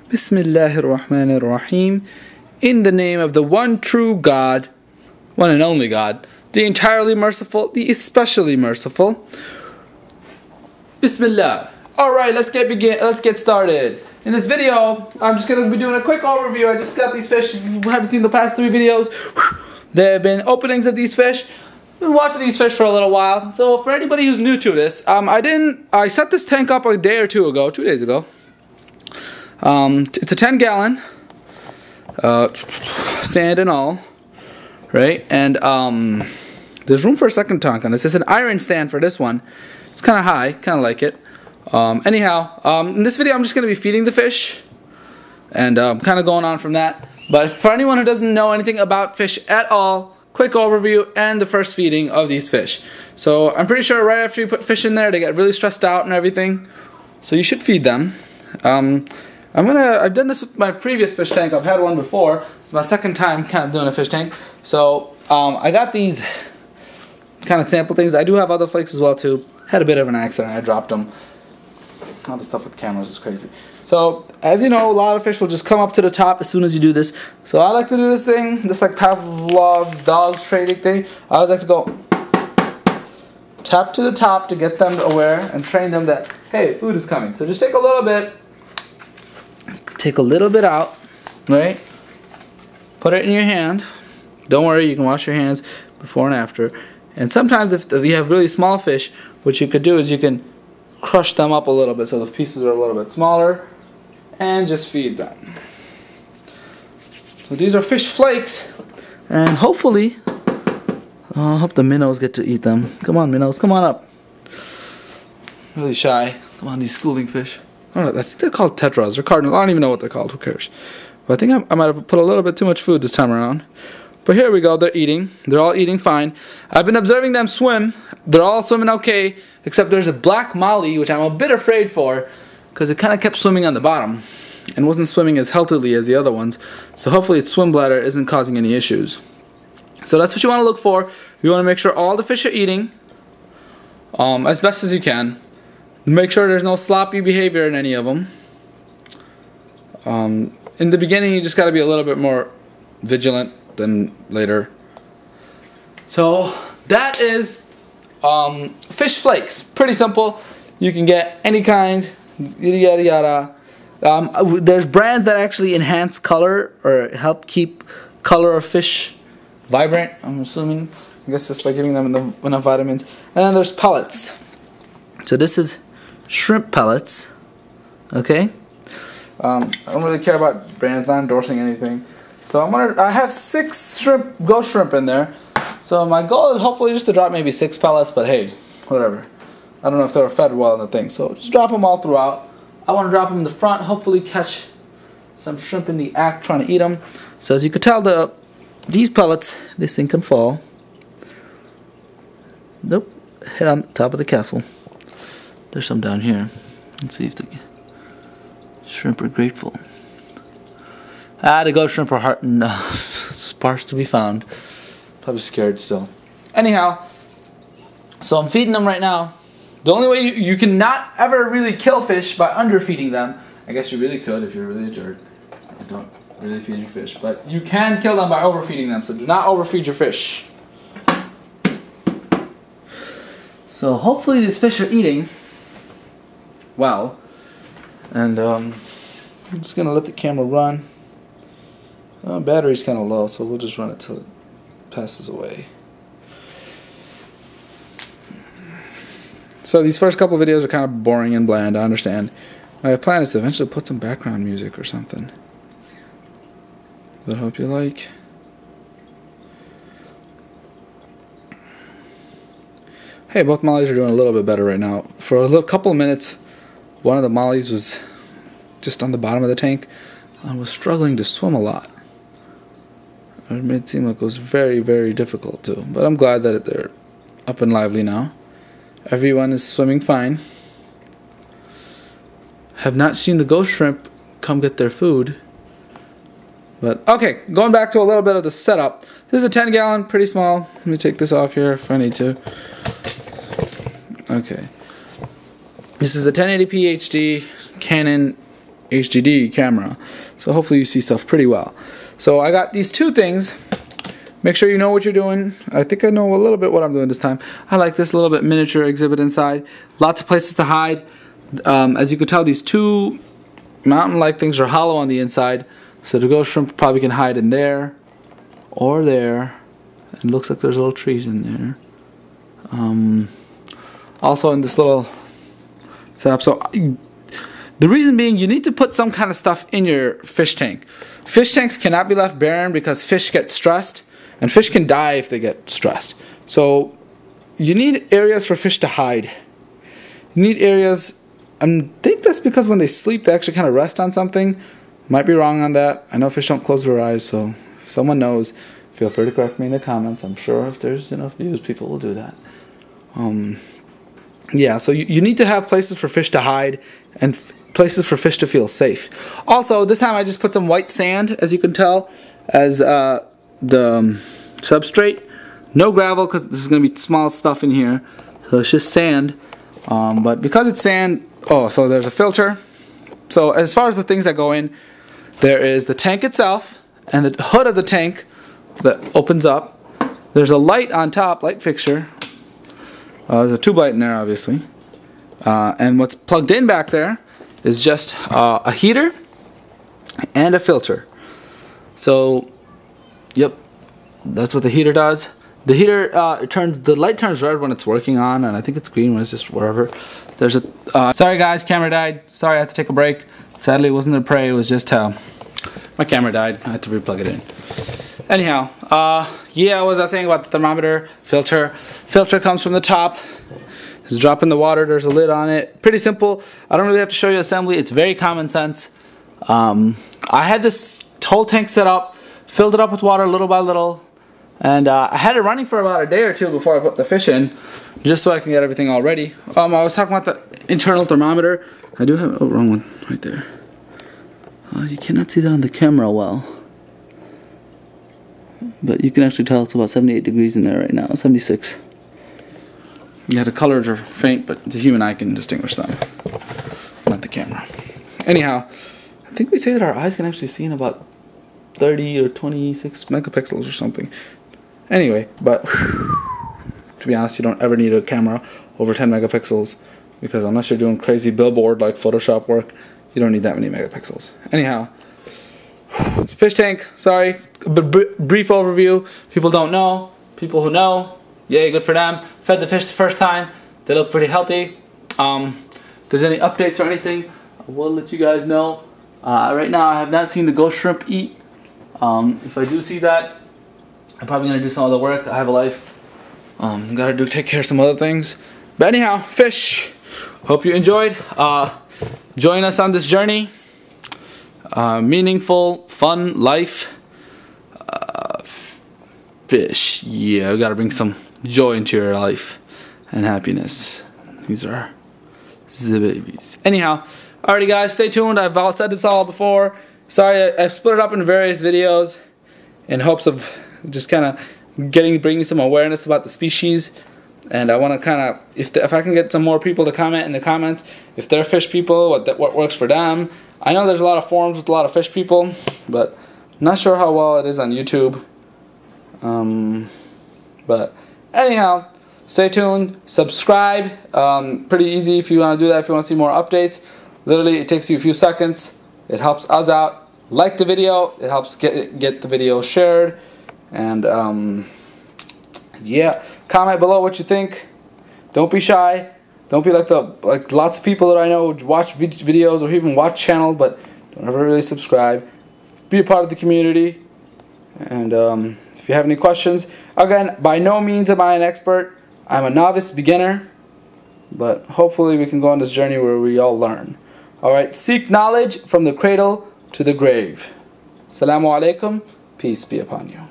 Bismillahir Rahmanir Rahim. In the name of the one true God, one and only God, the entirely merciful, the especially merciful. Bismillah. Alright, let's get started. In this video, I'm just going to be doing a quick overview. I just got these fish. If you haven't seen the past 3 videos, there have been openings of these fish. I've been watching these fish for a little while. So for anybody who's new to this, I set this tank up a day or 2 days ago. It's a 10-gallon stand and all, right? And there's room for a second tank on this. It's an iron stand for this one. It's kind of high, kind of like it. In this video I'm just going to be feeding the fish and kind of going on from that. But for anyone who doesn't know anything about fish at all, quick overview and the first feeding of these fish. So I'm pretty sure right after you put fish in there they get really stressed out and everything. So you should feed them. I've done this with my previous fish tank. I've had one before. It's my second time kind of doing a fish tank. So I got these kind of sample things. I do have other flakes as well too. Had a bit of an accident. I dropped them. All the stuff with cameras is crazy. So as you know, a lot of fish will just come up to the top as soon as you do this. So I like to do this thing, just like Pavlov's dog's training thing. I always like to go tap to the top to get them aware and train them that, hey, food is coming. So just take a little bit. Take a little bit out, right? Put it in your hand. Don't worry, you can wash your hands before and after. And sometimes if you have really small fish, what you could do is you can crush them up a little bit so the pieces are a little bit smaller and just feed them. So these are fish flakes, and hopefully, I hope the minnows get to eat them. Come on, minnows, come on up. Really shy. Come on, these schooling fish. I don't know, I think they're called tetras or cardinals. I don't even know what they're called. Who cares? But I think I might have put a little bit too much food this time around. But here we go. They're eating. They're all eating fine. I've been observing them swim. They're all swimming okay, except there's a black molly, which I'm a bit afraid for, because it kind of kept swimming on the bottom and wasn't swimming as healthily as the other ones. So hopefully its swim bladder isn't causing any issues. So that's what you want to look for. You want to make sure all the fish are eating as best as you can. Make sure there's no sloppy behavior in any of them. In the beginning, you just got to be a little bit more vigilant than later. So that is fish flakes. Pretty simple. You can get any kind. Yada yada yada. There's brands that actually enhance color or help keep color of fish vibrant. I'm assuming. I guess just by giving them enough vitamins. And then there's pellets. So this is shrimp pellets, okay? I don't really care about brands, not endorsing anything. So I have 6 ghost shrimp in there. So my goal is hopefully just to drop maybe 6 pellets, but hey, whatever. I don't know if they're fed well in the thing. So just drop them all throughout. I want to drop them in the front, hopefully catch some shrimp in the act trying to eat them. So as you can tell, these pellets, this thing can fall. Nope, hit on the top of the castle. There's some down here. Let's see if the shrimp are grateful. The ghost shrimp are sparse to be found. Probably scared still. Anyhow, so I'm feeding them right now. The only way you cannot ever really kill fish by underfeeding them. I guess you really could if you're really a jerk. You don't really feed your fish. But you can kill them by overfeeding them. So do not overfeed your fish. So hopefully these fish are eating well, and I'm just gonna let the camera run. Battery's kind of low, so we'll just run it till it passes away. So these first couple of videos are kind of boring and bland, I understand. My plan is to eventually put some background music or something that I hope you like. Hey, both mollies are doing a little bit better right now. For a couple of minutes, one of the mollies was just on the bottom of the tank and was struggling to swim a lot. It made it seem like it was very, very difficult too. But I'm glad that they're up and lively now. Everyone is swimming fine. Have not seen the ghost shrimp come get their food. But okay, going back to a little bit of the setup. This is a 10-gallon, pretty small. Let me take this off here if I need to. Okay. This is a 1080p HD Canon HDD camera, so hopefully you see stuff pretty well. So I got these two things. Make sure you know what you're doing. I think I know a little bit what I'm doing this time. I like this little bit miniature exhibit inside. Lots of places to hide. As you can tell, these two mountain-like things are hollow on the inside, so the ghost shrimp probably can hide in there or there. And it looks like there's little trees in there. Also in this little setup. So the reason being, you need to put some kind of stuff in your fish tank. Fish tanks cannot be left barren because fish get stressed, and fish can die if they get stressed. So you need areas for fish to hide. You need areas. I think that's because when they sleep, they actually kind of rest on something. Might be wrong on that. I know fish don't close their eyes, so if someone knows, feel free to correct me in the comments. I'm sure if there's enough views, people will do that. Yeah, so you need to have places for fish to hide and places for fish to feel safe. Also, this time I just put some white sand, as you can tell, as the substrate. No gravel, because this is going to be small stuff in here. So it's just sand. But because it's sand, so there's a filter. So as far as the things that go in, there is the tank itself and the hood of the tank that opens up. There's a light on top, light fixture. There's a tube light in there, obviously. And what's plugged in back there is just a heater and a filter. So, yep, that's what the heater does. The heater the light turns red when it's working on, and I think it's green when it's just wherever. There's a sorry guys, camera died. Sorry, I had to take a break. Sadly, it wasn't a prey. It was just my camera died. I had to replug it in. Anyhow, yeah, what was I saying about the thermometer filter? Filter comes from the top. Just drop in the water. There's a lid on it. Pretty simple. I don't really have to show you assembly. It's very common sense. I had this whole tank set up, filled it up with water little by little, and I had it running for about a day or two before I put the fish in, just so I can get everything all ready. I was talking about the internal thermometer. I do have wrong one right there. You cannot see that on the camera well, but you can actually tell it's about 78 degrees in there right now, 76. Yeah, the colors are faint, but the human eye can distinguish them, not the camera. Anyhow, I think we say that our eyes can actually see in about 30 or 26 megapixels or something. Anyway, but to be honest, you don't ever need a camera over 10 megapixels, because unless you're doing crazy billboard like Photoshop work, you don't need that many megapixels. Anyhow, fish tank, sorry, a brief overview. People don't know. People who know, yay, good for them. Fed the fish the first time. They look pretty healthy. If there's any updates or anything, I will let you guys know. Right now, I have not seen the ghost shrimp eat. If I do see that, I'm probably going to do some other work. I have a life. Gotta take care of some other things. But anyhow, fish. Hope you enjoyed. Join us on this journey. Meaningful, fun life. Fish. Yeah, we gotta bring some joy into your life and happiness. These are the babies. Anyhow, alrighty guys, stay tuned. I've said this all before. Sorry, I've split it up in various videos in hopes of just kind of bringing some awareness about the species. And I want to kind of, if I can get some more people to comment in the comments, if they're fish people, what works for them. I know there's a lot of forums with a lot of fish people, but I'm not sure how well it is on YouTube. But anyhow, stay tuned, subscribe. Pretty easy if you want to do that, if you want to see more updates. Literally, it takes you a few seconds. It helps us out. Like the video. It helps get the video shared. And yeah, comment below what you think. Don't be shy. Don't be like lots of people that I know watch videos or even watch channels, but don't ever really subscribe. Be a part of the community. And if you have any questions, again, by no means am I an expert. I'm a novice beginner, but hopefully we can go on this journey where we all learn. Alright, seek knowledge from the cradle to the grave. Assalamu alaikum. Peace be upon you.